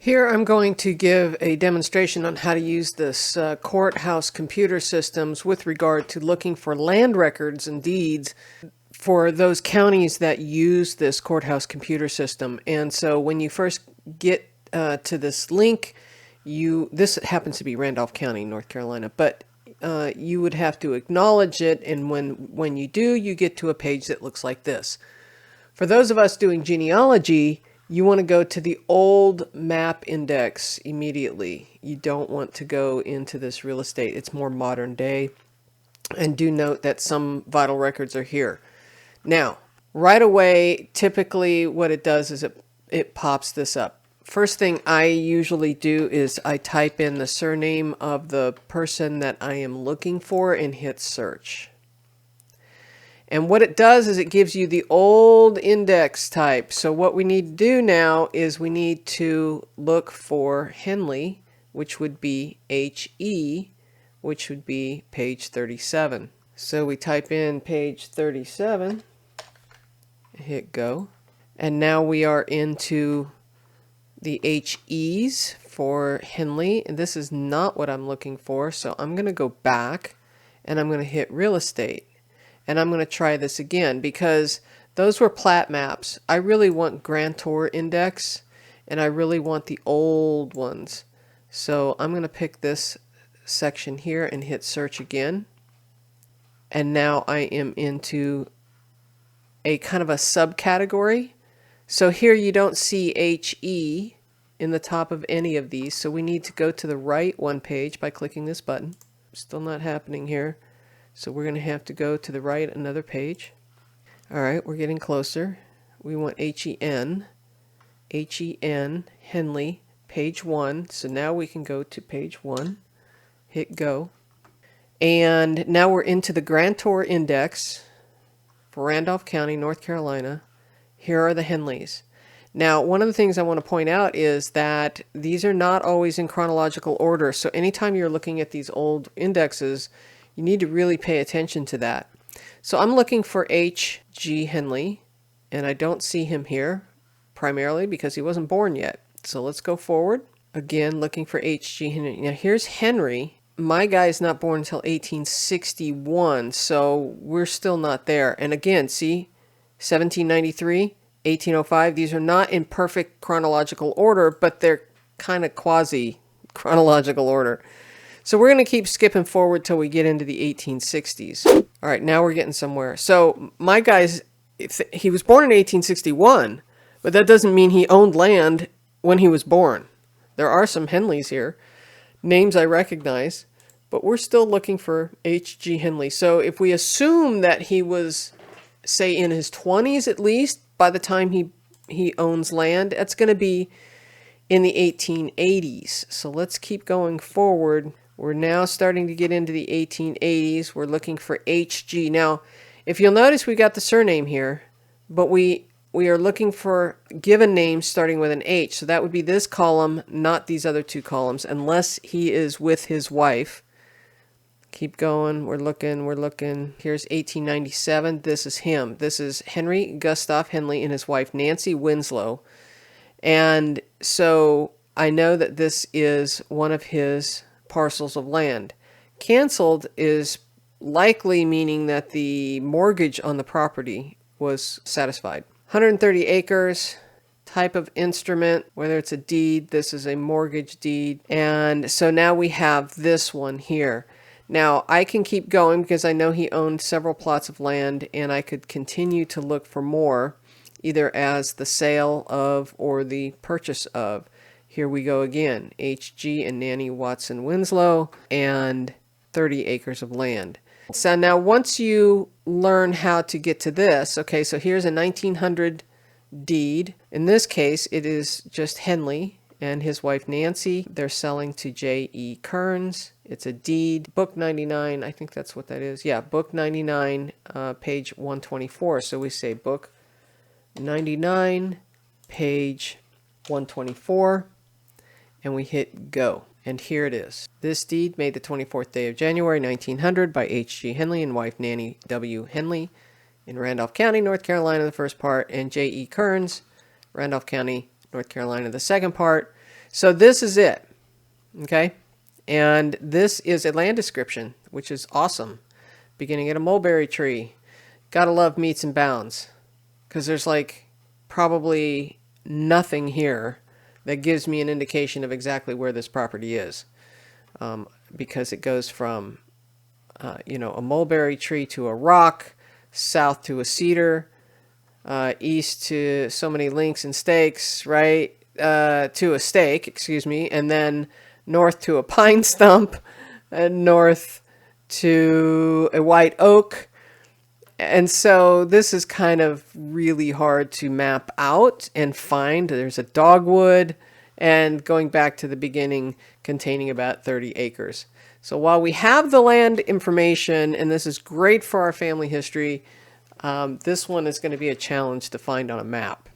Here I'm going to give a demonstration on how to use this courthouse computer systems with regard to looking for land records and deeds for those counties that use this courthouse computer system. And so when you first get to this link, this happens to be Randolph County, North Carolina, but you would have to acknowledge it, and when you do, you get to a page that looks like this. For those of us doing genealogy, you want to go to the old map index immediately. You don't want to go into this real estate. It's more modern day. And do note that some vital records are here. Now, right away, typically what it does is it pops this up. First thing I usually do is I type in the surname of the person that I am looking for and hit search. And what it does is it gives you the old index type. So what we need to do now is we need to look for Henley, which would be HE, which would be page 37. So we type in page 37, hit go, and now we are into the HEs for Henley. And this is not what I'm looking for, so I'm going to go back and I'm going to hit real estate. And I'm going to try this again because those were plat maps. I really want grantor index and I really want the old ones. So I'm going to pick this section here and hit search again. And now I am into a kind of a subcategory. So here you don't see HE in the top of any of these. So we need to go to the right one page by clicking this button. Still not happening here. So we're going to have to go to the right another page. All right, we're getting closer. We want HEN, Henley, page 1. So now we can go to page 1, hit go. And now we're into the grantor index for Randolph County, North Carolina. Here are the Henleys. Now, one of the things I want to point out is that these are not always in chronological order. So anytime you're looking at these old indexes, you need to really pay attention to that. So I'm looking for H.G. Henley, and I don't see him here, primarily because he wasn't born yet. So let's go forward. Again, looking for H.G. Henley. Now here's Henry. My guy is not born until 1861, so we're still not there. And again, see, 1793, 1805, these are not in perfect chronological order, but they're kind of quasi-chronological order. So we're going to keep skipping forward till we get into the 1860s. All right, now we're getting somewhere. So my guy's, he was born in 1861, but that doesn't mean he owned land when he was born. There are some Henleys here, names I recognize, but we're still looking for H.G. Henley. So if we assume that he was, say, in his 20s at least, by the time he owns land, that's going to be in the 1880s. So let's keep going forward. We're now starting to get into the 1880s. We're looking for HG. Now, if you'll notice, we got the surname here, but we are looking for given names starting with an H. So that would be this column, not these other two columns, unless he is with his wife. Keep going. We're looking. Here's 1897. This is him. This is Henry Gustav Henley and his wife, Nancy Winslow. And so I know that this is one of his parcels of land. Canceled is likely meaning that the mortgage on the property was satisfied. 130 acres, type of instrument, whether it's a deed, this is a mortgage deed. And so now we have this one here. Now I can keep going because I know he owned several plots of land, and I could continue to look for more, either as the sale of or the purchase of. Here we go again, H.G. and Nanny Watson Winslow, and 30 acres of land. So now once you learn how to get to this, okay, so here's a 1900 deed. In this case, it is just Henley and his wife Nancy. They're selling to J.E. Kearns. It's a deed, book 99, I think that's what that is. Yeah, book 99, page 124. So we say book 99, page 124. And we hit go. And here it is. This deed made the 24th day of January 1900 by H.G. Henley and wife Nanny W. Henley in Randolph County, North Carolina, the first part, and J.E. Kearns, Randolph County, North Carolina, the second part, So this is it. Okay. And this is a land description, which is awesome. Beginning at a mulberry tree. Gotta love meets and bounds. Because there's like probably nothing here that gives me an indication of exactly where this property is. Because it goes from, a mulberry tree to a rock, south to a cedar, east to so many links and stakes, right? To a stake, excuse me, and then north to a pine stump, and north to a white oak. And so this is kind of really hard to map out and find. There's a dogwood, and going back to the beginning, containing about 30 acres. So while we have the land information, and this is great for our family history, this one is going to be a challenge to find on a map.